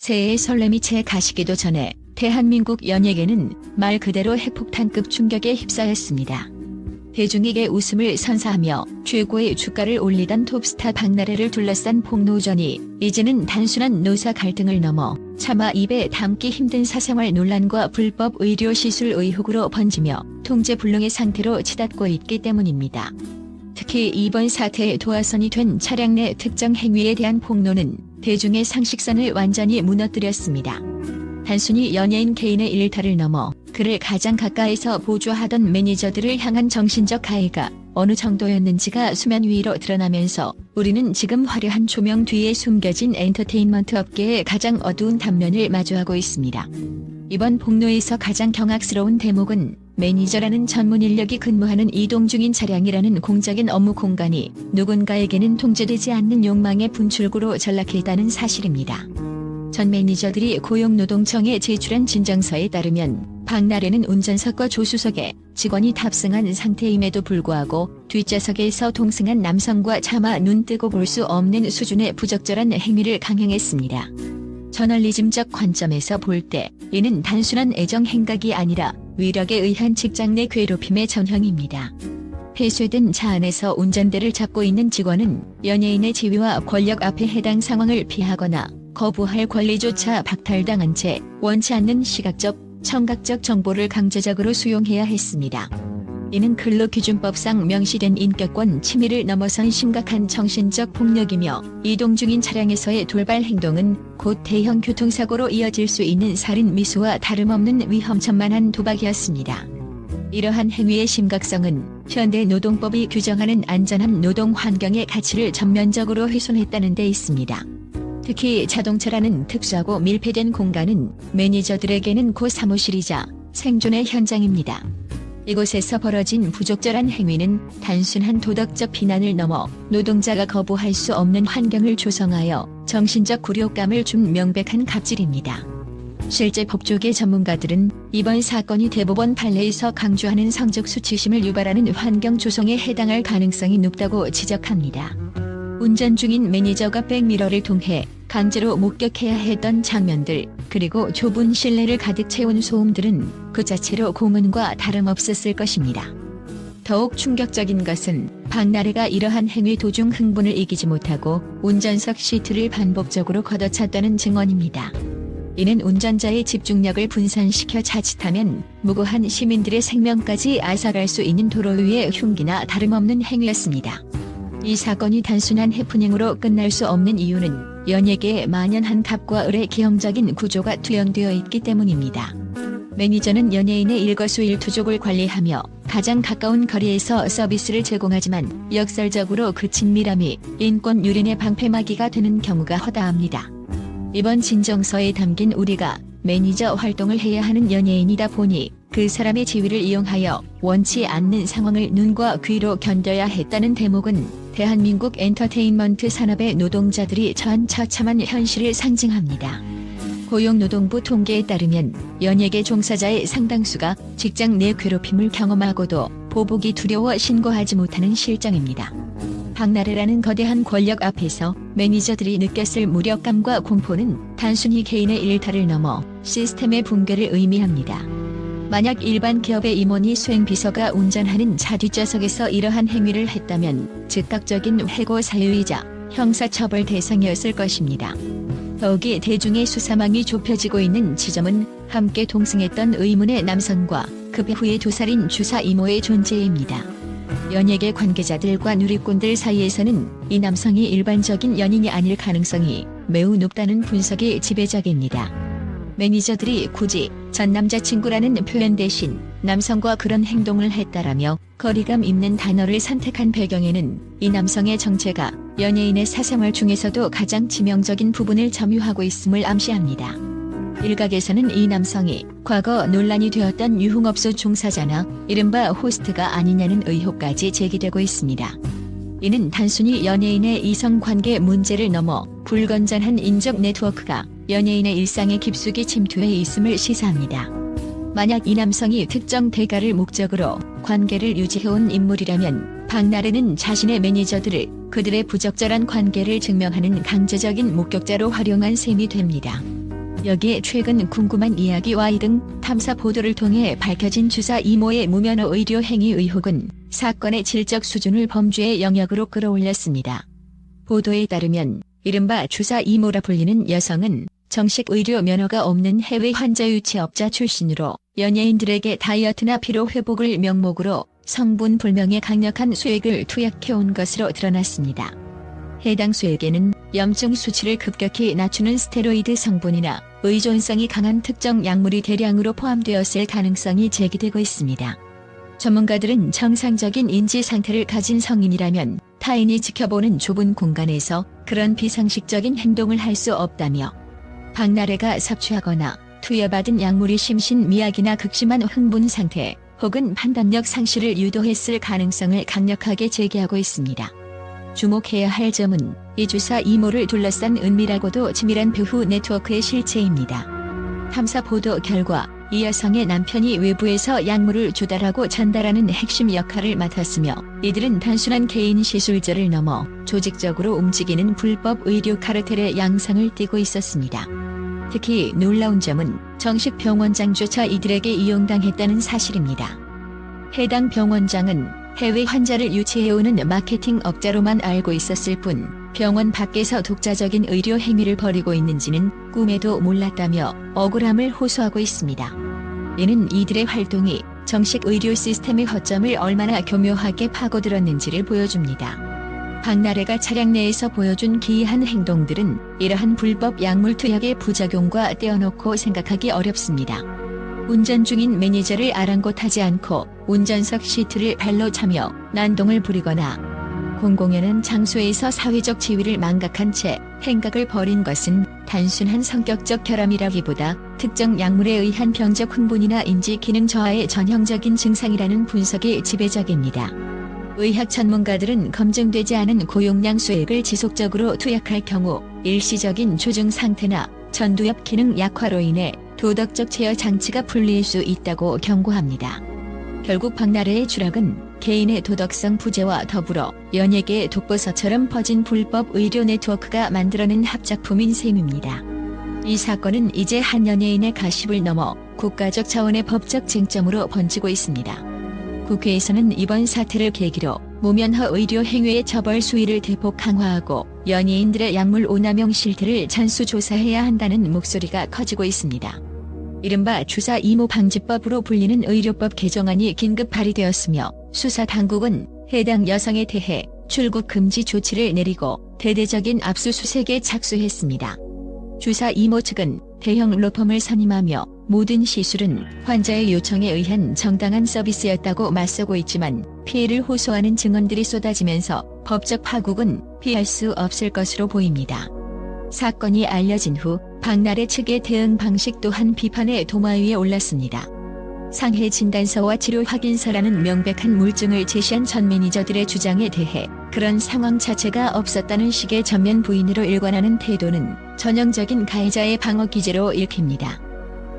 새해의 설렘이 채 가시기도 전에 대한민국 연예계는 말 그대로 핵폭탄급 충격에 휩싸였습니다. 대중에게 웃음을 선사하며 최고의 주가를 올리던 톱스타 박나래를 둘러싼 폭로전이 이제는 단순한 노사 갈등을 넘어 차마 입에 담기 힘든 사생활 논란과 불법 의료 시술 의혹으로 번지며 통제불능의 상태로 치닫고 있기 때문입니다. 특히 이번 사태의 도화선이 된 차량 내 특정 행위에 대한 폭로는 대중의 상식선을 완전히 무너뜨렸습니다. 단순히 연예인 개인의 일탈을 넘어 그를 가장 가까이서 보조하던 매니저들을 향한 정신적 가해가 어느 정도였는지가 수면 위로 드러나면서 우리는 지금 화려한 조명 뒤에 숨겨진 엔터테인먼트 업계의 가장 어두운 단면을 마주하고 있습니다. 이번 폭로에서 가장 경악스러운 대목은 매니저라는 전문 인력이 근무하는 이동 중인 차량이라는 공적인 업무 공간이 누군가에게는 통제되지 않는 욕망의 분출구로 전락해 있다는 사실입니다. 전 매니저들이 고용노동청에 제출한 진정서에 따르면 박나래는 운전석과 조수석에 직원이 탑승한 상태임에도 불구하고 뒷좌석에서 동승한 남성과 차마 눈 뜨고 볼 수 없는 수준의 부적절한 행위를 강행했습니다. 저널리즘적 관점에서 볼 때 이는 단순한 애정 행각이 아니라 위력에 의한 직장 내 괴롭힘의 전형입니다. 폐쇄된 차 안에서 운전대를 잡고 있는 직원은 연예인의 지위와 권력 앞에 해당 상황을 피하거나 거부할 권리조차 박탈당한 채 원치 않는 시각적, 청각적 정보를 강제적으로 수용해야 했습니다. 이는 근로기준법상 명시된 인격권 침해를 넘어선 심각한 정신적 폭력이며 이동 중인 차량에서의 돌발 행동은 곧 대형 교통사고로 이어질 수 있는 살인 미수와 다름없는 위험천만한 도박이었습니다. 이러한 행위의 심각성은 현대 노동법이 규정하는 안전한 노동 환경의 가치를 전면적으로 훼손했다는 데 있습니다. 특히 자동차라는 특수하고 밀폐된 공간은 매니저들에게는 고 사무실이자 생존의 현장입니다. 이곳에서 벌어진 부적절한 행위는 단순한 도덕적 비난을 넘어 노동자가 거부할 수 없는 환경을 조성하여 정신적 굴욕감을 준 명백한 갑질입니다. 실제 법조계 전문가들은 이번 사건이 대법원 판례에서 강조하는 성적 수치심을 유발하는 환경 조성에 해당할 가능성이 높다고 지적합니다. 운전 중인 매니저가 백미러를 통해 강제로 목격해야 했던 장면들, 그리고 좁은 실내를 가득 채운 소음들은 그 자체로 고문과 다름없었을 것입니다. 더욱 충격적인 것은 박나래가 이러한 행위 도중 흥분을 이기지 못하고 운전석 시트를 반복적으로 걷어찼다는 증언입니다. 이는 운전자의 집중력을 분산시켜 자칫하면 무고한 시민들의 생명까지 앗아갈 수 있는 도로 위의 흉기나 다름없는 행위였습니다. 이 사건이 단순한 해프닝으로 끝날 수 없는 이유는 연예계에 만연한 갑과 을의 기형적인 구조가 투영되어 있기 때문입니다. 매니저는 연예인의 일거수일투족을 관리하며 가장 가까운 거리에서 서비스를 제공하지만 역설적으로 그 친밀함이 인권 유린의 방패막이가 되는 경우가 허다합니다. 이번 진정서에 담긴 우리가 매니저 활동을 해야 하는 연예인이다 보니 그 사람의 지위를 이용하여 원치 않는 상황을 눈과 귀로 견뎌야 했다는 대목은 대한민국 엔터테인먼트 산업의 노동자들이 처한 처참한 현실을 상징합니다. 고용노동부 통계에 따르면 연예계 종사자의 상당수가 직장 내 괴롭힘을 경험하고도 보복이 두려워 신고하지 못하는 실정입니다. 박나래라는 거대한 권력 앞에서 매니저들이 느꼈을 무력감과 공포는 단순히 개인의 일탈을 넘어 시스템의 붕괴를 의미합니다. 만약 일반 기업의 임원이 수행비서가 운전하는 차 뒷좌석에서 이러한 행위를 했다면 즉각적인 해고 사유이자 형사처벌 대상이었을 것입니다. 더욱이 대중의 수사망이 좁혀지고 있는 지점은 함께 동승했던 의문의 남성과 그 배후의 도살인 주사 이모의 존재입니다. 연예계 관계자들과 누리꾼들 사이에서는 이 남성이 일반적인 연인이 아닐 가능성이 매우 높다는 분석이 지배적입니다. 매니저들이 굳이 전 남자친구라는 표현 대신 남성과 그런 행동을 했다라며 거리감 있는 단어를 선택한 배경에는 이 남성의 정체가 연예인의 사생활 중에서도 가장 치명적인 부분을 점유하고 있음을 암시합니다. 일각에서는 이 남성이 과거 논란이 되었던 유흥업소 종사자나 이른바 호스트가 아니냐는 의혹까지 제기되고 있습니다. 이는 단순히 연예인의 이성관계 문제를 넘어 불건전한 인적 네트워크가 연예인의 일상에 깊숙이 침투해 있음을 시사합니다. 만약 이 남성이 특정 대가를 목적으로 관계를 유지해온 인물이라면 박나래는 자신의 매니저들을 그들의 부적절한 관계를 증명하는 강제적인 목격자로 활용한 셈이 됩니다. 여기에 최근 궁금한 이야기 Y 등 탐사 보도를 통해 밝혀진 주사 이모의 무면허 의료 행위 의혹은 사건의 질적 수준을 범죄의 영역으로 끌어올렸습니다. 보도에 따르면 이른바 주사 이모라 불리는 여성은 정식 의료 면허가 없는 해외 환자 유치업자 출신으로 연예인들에게 다이어트나 피로 회복을 명목으로 성분 불명의 강력한 수액을 투약해온 것으로 드러났습니다. 해당 수액에는 염증 수치를 급격히 낮추는 스테로이드 성분이나 의존성이 강한 특정 약물이 대량으로 포함되었을 가능성이 제기되고 있습니다. 전문가들은 정상적인 인지 상태를 가진 성인이라면 타인이 지켜보는 좁은 공간에서 그런 비상식적인 행동을 할 수 없다며 박나래가 섭취하거나 투여받은 약물이 심신미약이나 극심한 흥분 상태 혹은 판단력 상실을 유도했을 가능성을 강력하게 제기하고 있습니다. 주목해야 할 점은 이 주사 이모를 둘러싼 은밀하고도 치밀한 배후 네트워크의 실체입니다. 탐사 보도 결과 이 여성의 남편이 외부에서 약물을 조달하고 전달하는 핵심 역할을 맡았으며 이들은 단순한 개인 시술자를 넘어 조직적으로 움직이는 불법 의료 카르텔의 양상을 띠고 있었습니다. 특히 놀라운 점은 정식 병원장조차 이들에게 이용당했다는 사실입니다. 해당 병원장은 해외 환자를 유치해오는 마케팅 업자로만 알고 있었을 뿐 병원 밖에서 독자적인 의료 행위를 벌이고 있는지는 꿈에도 몰랐다며 억울함을 호소하고 있습니다. 이는 이들의 활동이 정식 의료 시스템의 허점을 얼마나 교묘하게 파고들었는지를 보여줍니다. 박나래가 차량 내에서 보여준 기이한 행동들은 이러한 불법 약물 투약의 부작용과 떼어놓고 생각하기 어렵습니다. 운전 중인 매니저를 아랑곳하지 않고 운전석 시트를 발로 차며 난동을 부리거나 공공연한 장소에서 사회적 지위를 망각한 채 행각을 벌인 것은 단순한 성격적 결함이라기보다 특정 약물에 의한 병적 흥분이나 인지 기능 저하의 전형적인 증상이라는 분석이 지배적입니다. 의학 전문가들은 검증되지 않은 고용량 수액을 지속적으로 투약할 경우 일시적인 조증 상태나 전두엽 기능 약화로 인해 도덕적 제어 장치가 풀릴 수 있다고 경고합니다. 결국 박나래의 추락은 개인의 도덕성 부재와 더불어 연예계의 독버섯처럼 퍼진 불법 의료 네트워크가 만들어낸 합작품인 셈입니다. 이 사건은 이제 한 연예인의 가십을 넘어 국가적 차원의 법적 쟁점으로 번지고 있습니다. 국회에서는 이번 사태를 계기로 무면허 의료 행위의 처벌 수위를 대폭 강화하고 연예인들의 약물 오남용 실태를 전수조사해야 한다는 목소리가 커지고 있습니다. 이른바 주사 이모 방지법으로 불리는 의료법 개정안이 긴급 발의되었으며 수사당국은 해당 여성에 대해 출국 금지 조치를 내리고 대대적인 압수수색에 착수했습니다. 주사 이모 측은 대형 로펌을 선임하며 모든 시술은 환자의 요청에 의한 정당한 서비스였다고 맞서고 있지만 피해를 호소하는 증언들이 쏟아지면서 법적 파국은 피할 수 없을 것으로 보입니다. 사건이 알려진 후 박나래 측의 대응 방식 또한 비판의 도마 위에 올랐습니다. 상해 진단서와 치료 확인서라는 명백한 물증을 제시한 전 매니저들의 주장에 대해 그런 상황 자체가 없었다는 식의 전면 부인으로 일관하는 태도는 전형적인 가해자의 방어 기제로 읽힙니다.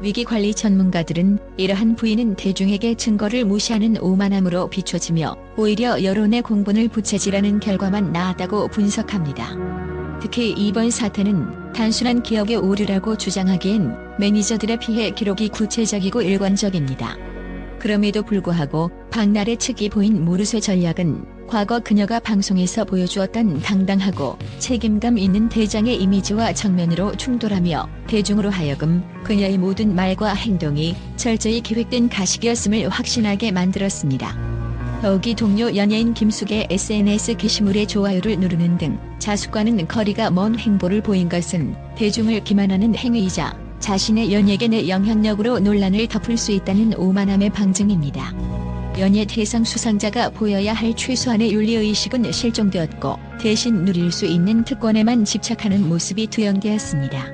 위기관리 전문가들은 이러한 부인은 대중에게 증거를 무시하는 오만함으로 비춰지며 오히려 여론의 공분을 부채질하는 결과만 낳았다고 분석합니다. 특히 이번 사태는 단순한 기억의 오류라고 주장하기엔 매니저들의 피해 기록이 구체적이고 일관적입니다. 그럼에도 불구하고 박나래 측이 보인 모르쇠 전략은 과거 그녀가 방송에서 보여주었던 당당하고 책임감 있는 대장의 이미지와 정면으로 충돌하며 대중으로 하여금 그녀의 모든 말과 행동이 철저히 계획된 가식이었음을 확신하게 만들었습니다. 더욱이 동료 연예인 김숙의 SNS 게시물에 좋아요를 누르는 등 자숙과는 거리가 먼 행보를 보인 것은 대중을 기만하는 행위이자 자신의 연예계 내 영향력으로 논란을 덮을 수 있다는 오만함의 방증입니다. 연예 대상 수상자가 보여야 할 최소한의 윤리의식은 실종되었고 대신 누릴 수 있는 특권에만 집착하는 모습이 투영되었습니다.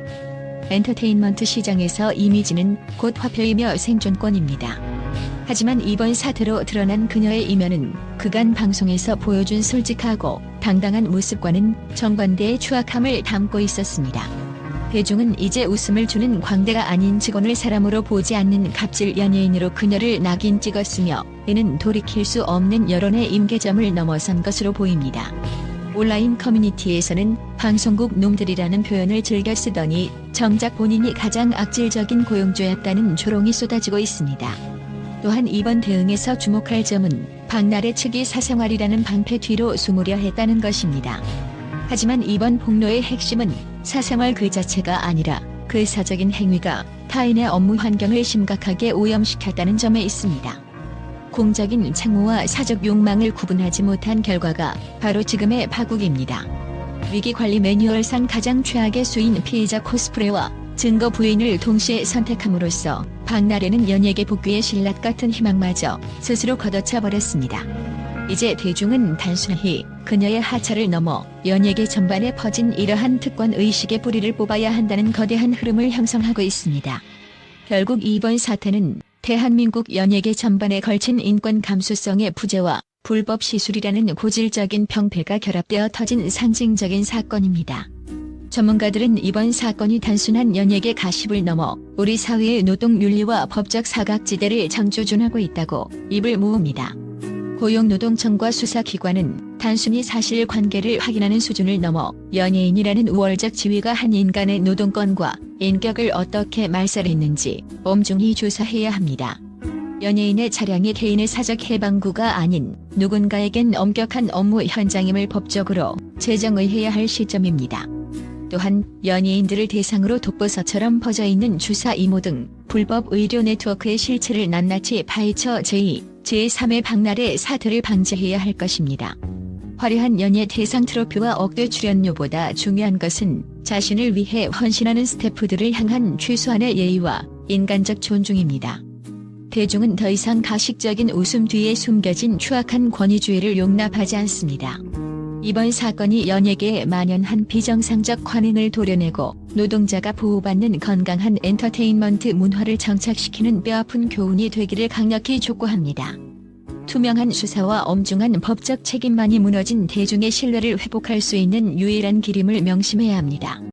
엔터테인먼트 시장에서 이미지는 곧 화폐이며 생존권입니다. 하지만 이번 사태로 드러난 그녀의 이면은 그간 방송에서 보여준 솔직하고 당당한 모습과는 정반대의 추악함을 담고 있었습니다. 대중은 이제 웃음을 주는 광대가 아닌 직원을 사람으로 보지 않는 갑질 연예인으로 그녀를 낙인 찍었으며 이는 돌이킬 수 없는 여론의 임계점을 넘어선 것으로 보입니다. 온라인 커뮤니티에서는 방송국 놈들이라는 표현을 즐겨 쓰더니 정작 본인이 가장 악질적인 고용주였다는 조롱이 쏟아지고 있습니다. 또한 이번 대응에서 주목할 점은 박나래 측이 사생활이라는 방패 뒤로 숨으려 했다는 것입니다. 하지만 이번 폭로의 핵심은 사생활 그 자체가 아니라 그 사적인 행위가 타인의 업무 환경을 심각하게 오염시켰다는 점에 있습니다. 공적인 책무와 사적 욕망을 구분하지 못한 결과가 바로 지금의 파국입니다. 위기관리 매뉴얼상 가장 최악의 수인 피해자 코스프레와 증거 부인을 동시에 선택함으로써 박나래는 연예계 복귀의 신라 같은 희망마저 스스로 걷어차 버렸습니다. 이제 대중은 단순히 그녀의 하차를 넘어 연예계 전반에 퍼진 이러한 특권 의식의 뿌리를 뽑아야 한다는 거대한 흐름을 형성하고 있습니다. 결국 이번 사태는 대한민국 연예계 전반에 걸친 인권 감수성의 부재와 불법 시술이라는 고질적인 병폐가 결합되어 터진 상징적인 사건입니다. 전문가들은 이번 사건이 단순한 연예계 가십을 넘어 우리 사회의 노동윤리와 법적 사각지대를 창조준하고 있다고 입을 모읍니다. 고용노동청과 수사기관은 단순히 사실관계를 확인하는 수준을 넘어 연예인이라는 우월적 지위가 한 인간의 노동권과 인격을 어떻게 말살했는지 엄중히 조사해야 합니다. 연예인의 차량이 개인의 사적 해방구가 아닌 누군가에겐 엄격한 업무 현장임을 법적으로 제정의해야 할 시점입니다. 또한 연예인들을 대상으로 독버섯처럼 퍼져있는 주사 이모 등 불법 의료 네트워크의 실체를 낱낱이 파헤쳐 제3의 박나래 사태를 방지해야 할 것입니다. 화려한 연예 대상 트로피와 억대 출연료보다 중요한 것은 자신을 위해 헌신하는 스태프들을 향한 최소한의 예의와 인간적 존중입니다. 대중은 더 이상 가식적인 웃음 뒤에 숨겨진 추악한 권위주의를 용납하지 않습니다. 이번 사건이 연예계에 만연한 비정상적 관행을 도려내고 노동자가 보호받는 건강한 엔터테인먼트 문화를 정착시키는 뼈아픈 교훈이 되기를 강력히 촉구합니다. 투명한 수사와 엄중한 법적 책임만이 무너진 대중의 신뢰를 회복할 수 있는 유일한 길임을 명심해야 합니다.